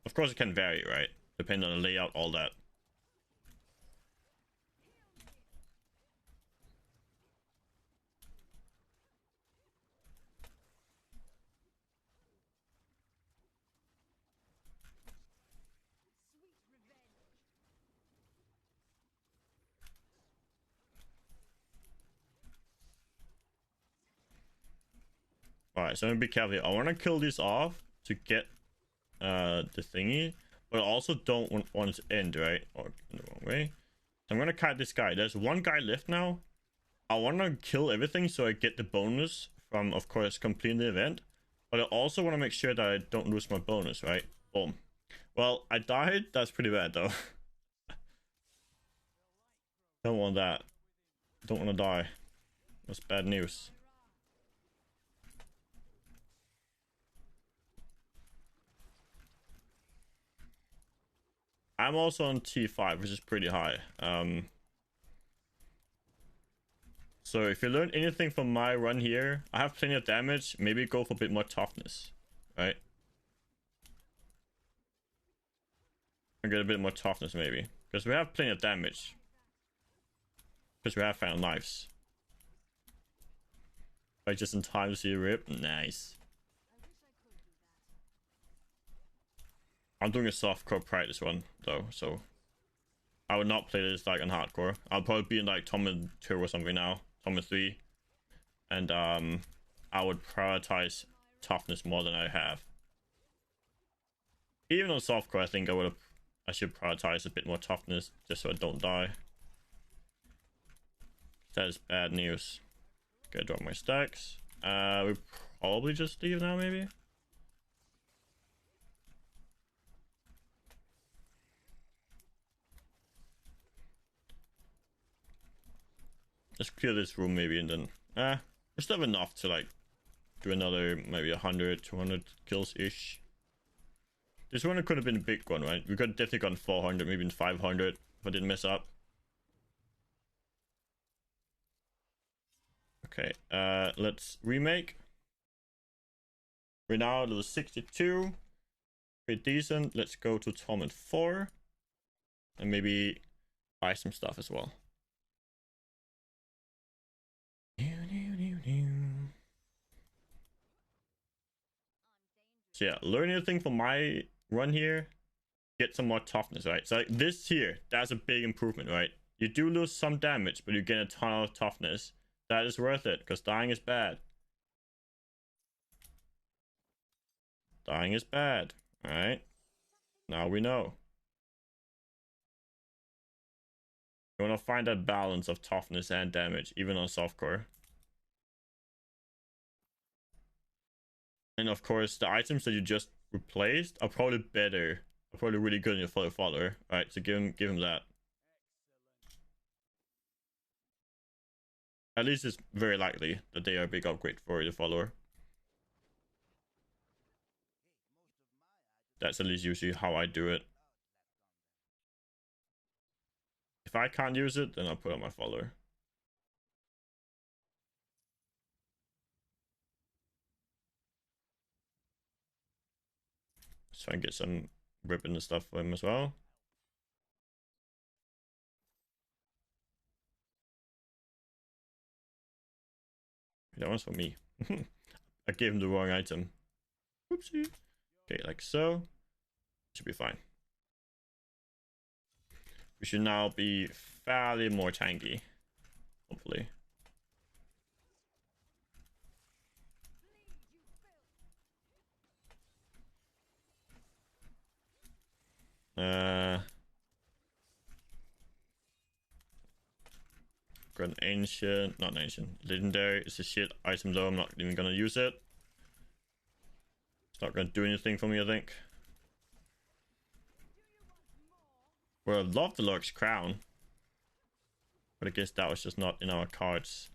Of course it can vary, right? Depending on the layout, all that. Alright, so I'm gonna be careful here. I want to kill this off to get the thingy, but I also don't want it to end, right? Or in the wrong way. So I'm gonna cut this guy. There's one guy left now. I want to kill everything so I get the bonus from, of course, completing the event. But I also want to make sure that I don't lose my bonus, right? Boom. Well, I died. That's pretty bad, though. Don't want that. Don't want to die. That's bad news. I'm also on T5, which is pretty high. So if you learn anything from my run here, I have plenty of damage. Maybe go for a bit more toughness, right? And get a bit more toughness, maybe, because we have plenty of damage. Because we have found knives. Right, just in time to see a rip. Nice. I'm doing a softcore practice run though, so I would not play this like on hardcore. I'll probably be in like Torment 2 or something now, Torment 3, and I would prioritize toughness more than I have. Even on softcore, I think I should prioritize a bit more toughness just so I don't die. That is bad news. Okay, drop my stacks. We probably just leave now, maybe. Let's clear this room maybe, and then we still have enough to like do another maybe 100, 200 kills ish. This one could have been a big one, right? We could have definitely gotten 400, maybe 500 if I didn't mess up. Okay, let's remake. We're now at level 62. Pretty decent. Let's go to Torment 4. And maybe buy some stuff as well. So yeah, learn anything from my run here. Get some more toughness, right? So like this here, that's a big improvement, right? You do lose some damage, but you get a ton of toughness. That is worth it, because dying is bad. Dying is bad. Alright. Now we know. You want to find that balance of toughness and damage, even on softcore. And of course, the items that you just replaced are probably better. Are probably really good in your follower. Alright, so give him that. At least it's very likely that they are a big upgrade for your follower. That's at least usually how I do it. If I can't use it, then I'll put on my follower. Let's try and get some ribbon and stuff for him as well. That one's for me. I gave him the wrong item. Whoopsie. Okay, like so. Should be fine. We should now be fairly more tanky. Hopefully. Got an ancient, not an ancient, legendary. It's a shit item though. I'm not even gonna use it. It's not gonna do anything for me, I think. Well, I love the Lurk's crown, but I guess that was just not in our cards.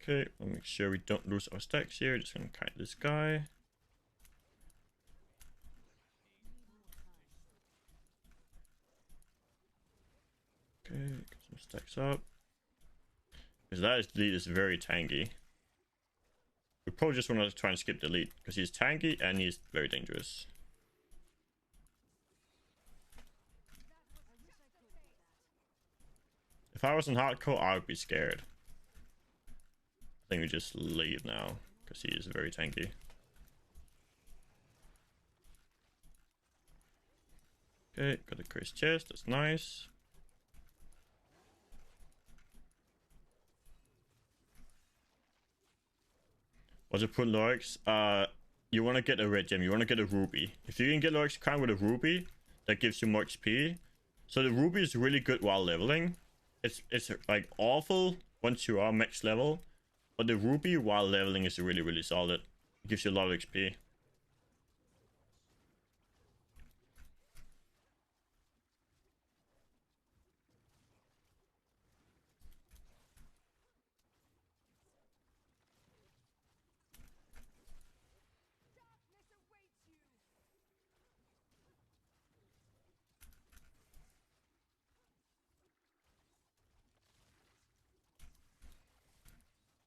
Okay, we'll make sure we don't lose our stacks here. Just gonna kite this guy. Okay, get some stacks up. Because that lead is very tanky. We probably just want to try and skip the lead because he's tanky and he's very dangerous. If I was in hardcore, I would be scared. I think we just leave now because he is very tanky. Okay, got a cursed chest. That's nice. What's it put Lorix? You want to get a red gem. You want to get a ruby. If you can get Lorix crown with a ruby, that gives you more XP. So the ruby is really good while leveling. It's like awful once you are max level, but the ruby while leveling is really solid. It gives you a lot of XP.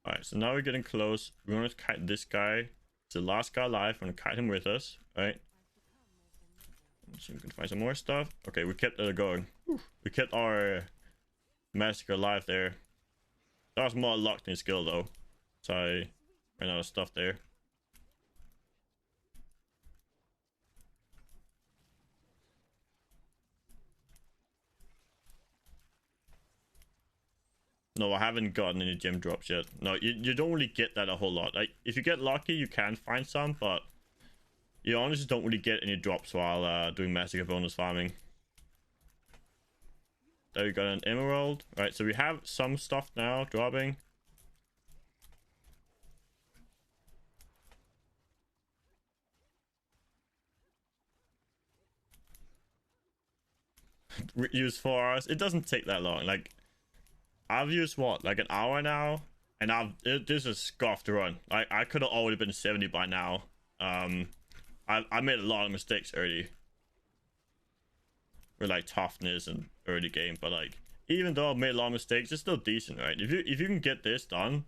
Alright, so now we're getting close. We want to kite this guy. It's the last guy alive. We're going to kite him with us. Alright. So we can find some more stuff. Okay, we kept it going. Whew. We kept our Massacre alive there. That was more luck than skill though. So I ran out of stuff there. No, I haven't gotten any gem drops yet. No, you don't really get that a whole lot. Like, if you get lucky, you can find some, but you honestly don't really get any drops while doing Massacre bonus farming. There we got an emerald. Right, so we have some stuff now dropping. use 4 hours. It doesn't take that long. Like, I've used what, like an hour now, and this is scuffed to run. I could have already been 70 by now. I made a lot of mistakes early with like toughness and early game, but like even though I've made a lot of mistakes, it's still decent, right? If you can get this done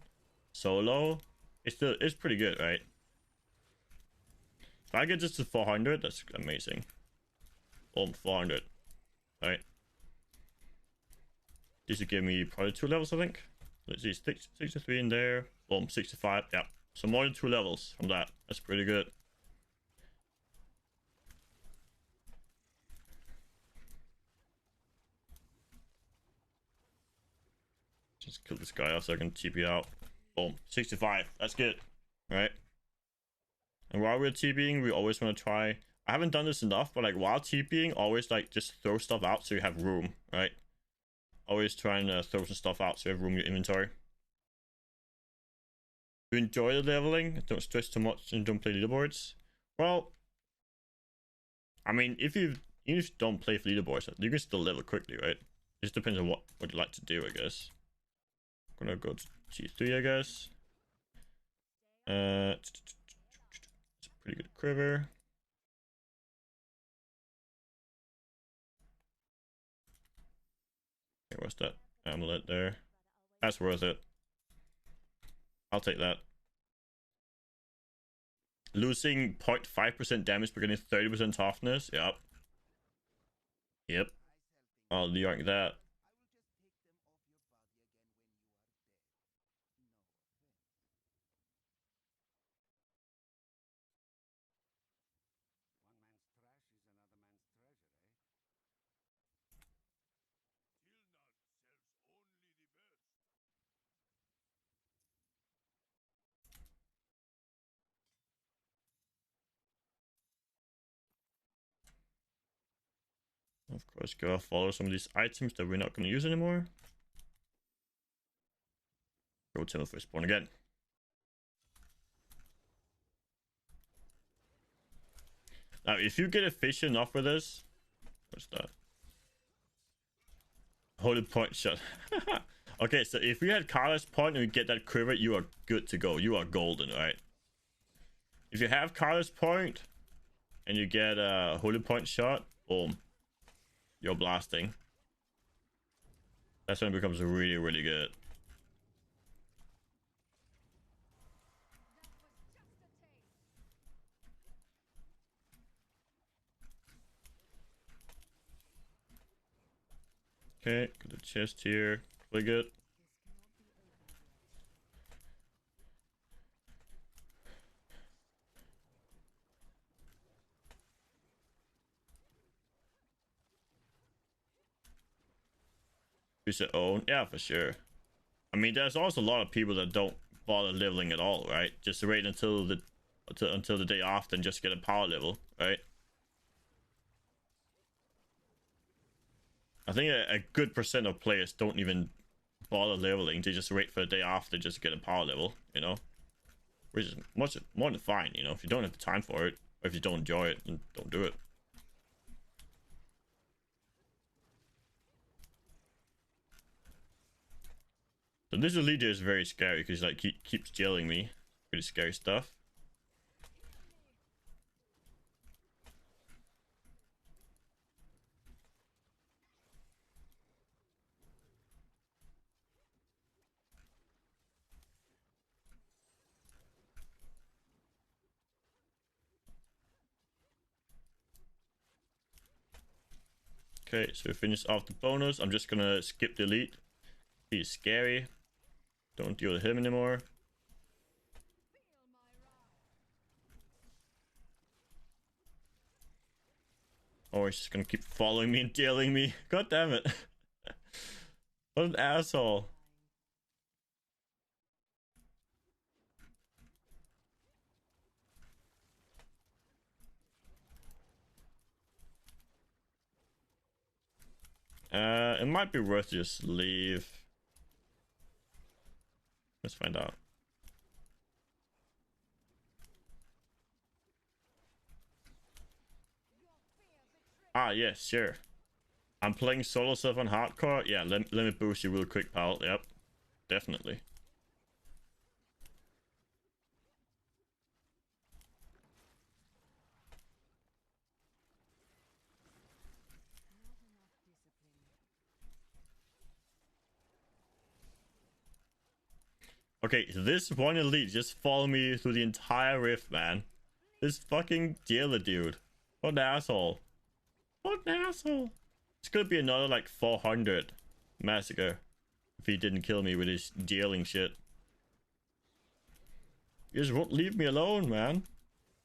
solo, it's pretty good, right? If I get this to 400, that's amazing. 400, right? This would give me probably 2 levels, I think. Let's see, 63 in there. 65. Yeah, so more than 2 levels from that. That's pretty good. Just kill this guy off so I can TP out. 65. That's good, right? And while we're TPing, we always want to try. I haven't done this enough, but like while TPing, always like just throw stuff out so you have room, right? Always trying to throw some stuff out so you have room in your inventory. You enjoy the leveling, don't stress too much, and don't play leaderboards. Well, I mean, even if you don't play for leaderboards, you can still level quickly, right? It just depends on what you like to do, I guess. I'm gonna go to G3, I guess. It's a pretty good quiver. Okay, what's that amulet there? That's worth it. I'll take that. Losing 0.5% damage but getting 30% toughness. Yep. Yep. I'll yank that. Of course, go follow some of these items that we're not going to use anymore. Go to for spawn again. Now, if you get efficient enough with this, what's that? Holy point shot. Okay, so if you had Carlos point and you get that quiver, you are good to go. You are golden, right? If you have Carlos point and you get a holy point shot, boom, you're blasting. That's when it becomes really, really good. Okay, got the chest here. Really good. Use your own, yeah, for sure. I mean, there's also a lot of people that don't bother leveling at all, right? Just wait until the day after and just get a power level, right? I think a good percent of players don't even bother leveling. They just wait for the day after just to get a power level, you know? Which is much more than fine, you know? If you don't have the time for it, or if you don't enjoy it, then don't do it. So this leader is very scary because like he keeps jailing me. Pretty scary stuff. Okay, so we finished off the bonus. I'm just gonna skip the elite. He's scary. Don't deal with him anymore. Oh, he's just gonna keep following me and tailing me. God damn it. What an asshole. It might be worth just leave. Let's find out. Ah, yes, sure. I'm playing solo stuff on hardcore. Yeah, let me boost you real quick, pal. Yep, definitely. Okay, so this one elite just followed me through the entire rift, man. This fucking dealer dude. What an asshole. What an asshole. It's gonna be another like 400 massacre if he didn't kill me with his dealing shit. You just won't leave me alone, man.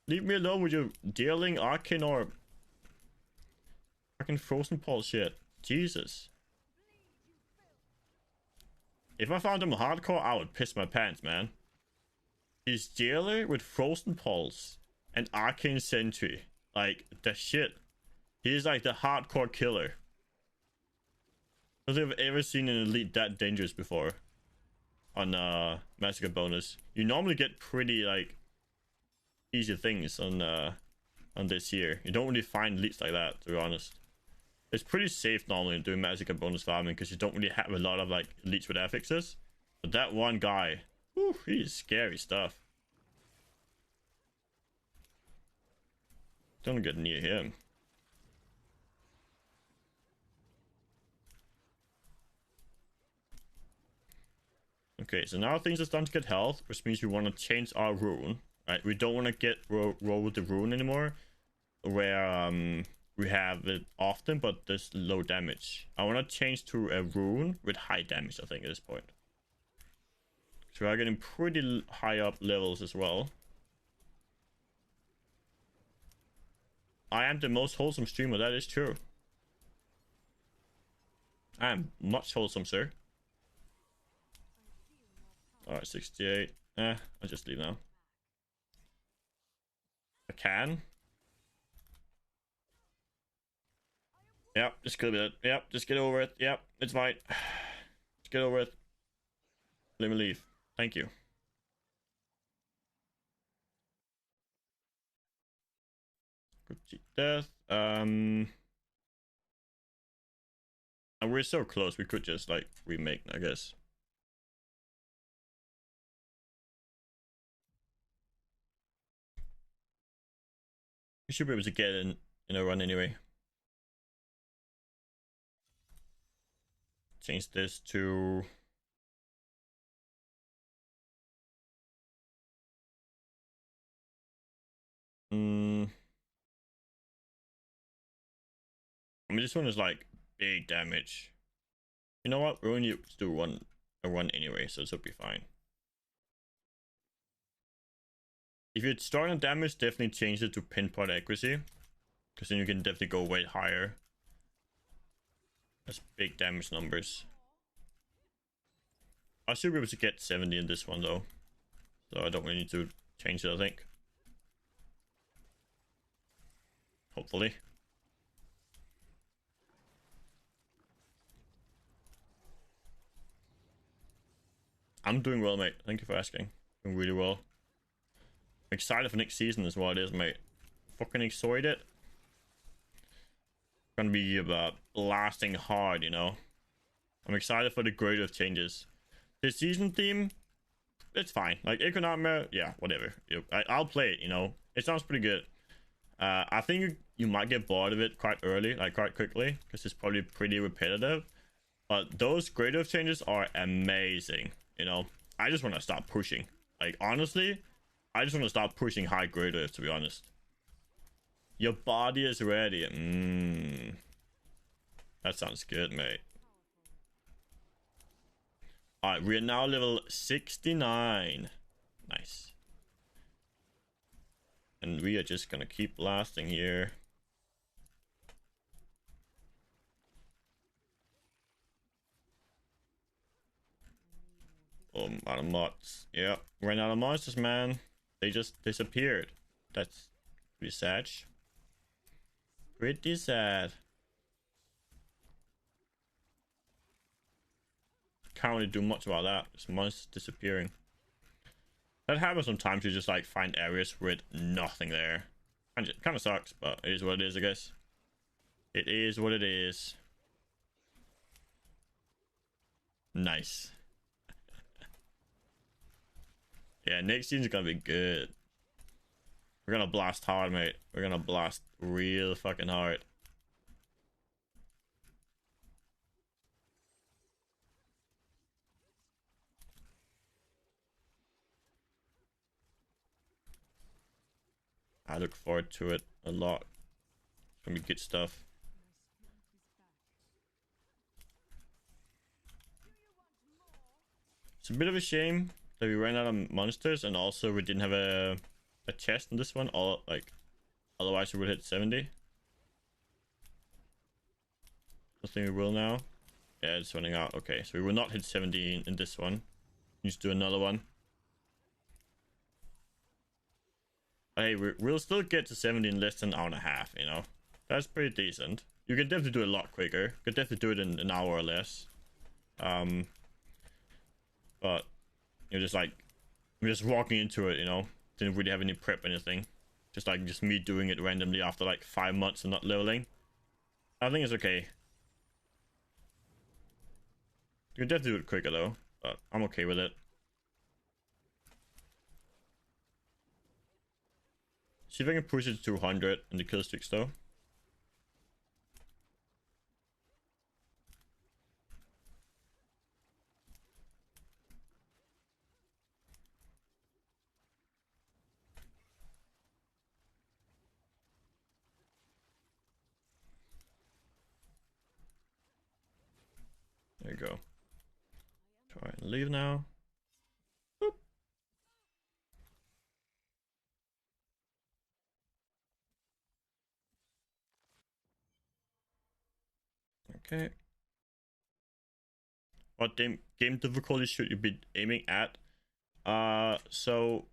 Leave me alone with your dealing arcane orb. Fucking frozen pulse shit. Jesus. If I found him hardcore, I would piss my pants, man. He's dealer with frozen pulse and arcane sentry. Like, the shit. He's like the hardcore killer. I don't think I've ever seen an elite that dangerous before. On Massacre bonus. You normally get pretty like easy things on this here. You don't really find elites like that, to be honest. It's pretty safe normally doing Massacre bonus farming because you don't really have a lot of like elites with affixes. But that one guy, whew, he's scary stuff. Don't get near him. Okay, so now things are starting to get health, which means we want to change our rune. Right, we don't want to get roll with the rune anymore, where we have it often, but there's low damage. I want to change to a rune with high damage, I think, at this point. So we are getting pretty high up levels as well. I am the most wholesome streamer, that is true. I am much wholesome, sir. Alright, 68. I'll just leave now. I can. Yep, just kill it. Yep, just get over it. Yep, it's fine. Just get over it. Let me leave. Thank you. Good death. And we're so close. We could just like remake, I guess. We should be able to get in a run anyway. Change this to I mean, this one is like big damage. You know what? We're only to do a run anyway, so this will be fine. If you're starting on damage, definitely change it to pinpoint accuracy, because then you can definitely go way higher. That's big damage numbers. I should be able to get 70 in this one though, so I don't really need to change it, I think. Hopefully. I'm doing well, mate. Thank you for asking. Doing really well. I'm excited for next season is what it is, mate. Fucking excited. Gonna be about lasting hard, you know. I'm excited for the grade of changes. The season theme, it's fine. Like Economia, yeah, whatever. I'll play it, you know. It sounds pretty good. I think you might get bored of it quite early, like quite quickly, because it's probably pretty repetitive. But those grade of changes are amazing, you know. I just want to stop pushing. Like honestly, I just want to stop pushing high grade, to be honest. Your body is ready. That sounds good, mate. Alright, we are now level 69. Nice. And we are just gonna keep lasting here. Out of mods. Yep, ran out of monsters, man. They just disappeared. That's pretty sad. Pretty sad. Can't really do much about that. It's monsters disappearing. That happens sometimes. You just like find areas with nothing there. Kind of sucks, but it is what it is, I guess. It is what it is. Nice. Yeah, next season's gonna be good. We're gonna blast hard, mate. We're gonna blast real fucking hard. I look forward to it a lot. It's gonna be good stuff. It's a bit of a shame that we ran out of monsters, and also we didn't have a chest in this one. All like, otherwise we would hit 70. I think we will now. Yeah, it's running out. Okay, so we will not hit 70 in this one. Let's do another one. Hey, we'll still get to 70 in less than an hour and a half, you know. That's pretty decent. You can definitely do it a lot quicker. You can definitely do it in an hour or less. But you're just like, we're just walking into it, you know. Didn't really have any prep or anything. Just me doing it randomly after like 5 months and not leveling. I think it's okay. You can definitely do it quicker though, but I'm okay with it. See if I can push it to 200 in the kill streaks though. There you go. Try and leave now. Boop. Okay. What game difficulty should you be aiming at? So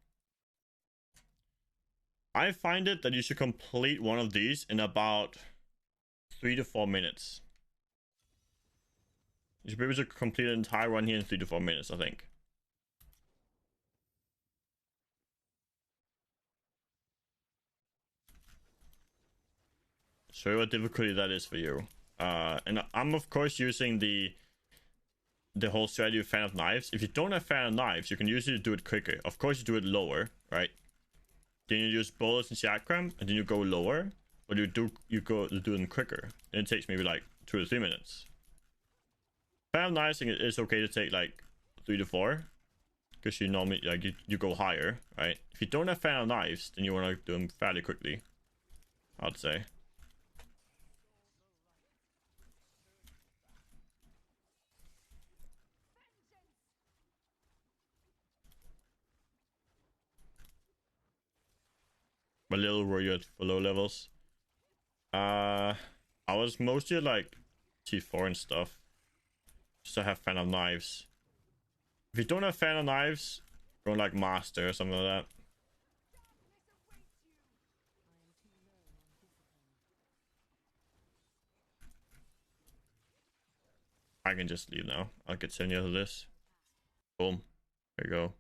I find it that you should complete one of these in about 3 to 4 minutes. You should be able to complete an entire run here in 3 to 4 minutes, I think. Show what difficulty that is for you. And I'm of course using the whole strategy of fan of knives. If you don't have fan of knives, you can usually do it quicker. Of course, you do it lower, right? Then you use bullets and chakram, and then you go lower, but you do them quicker. And it takes maybe like 2 to 3 minutes. Fan of knives is okay to take like 3 to 4, because you normally like you go higher, right? If you don't have fan of knives, then you want to do them fairly quickly, I'd say. What level were you at for low levels? I was mostly like T4 and stuff. Just to have fan of knives. If you don't have fan of knives, go like master or something like that. I can just leave now. I'll get 70 out of this. Boom. There you go.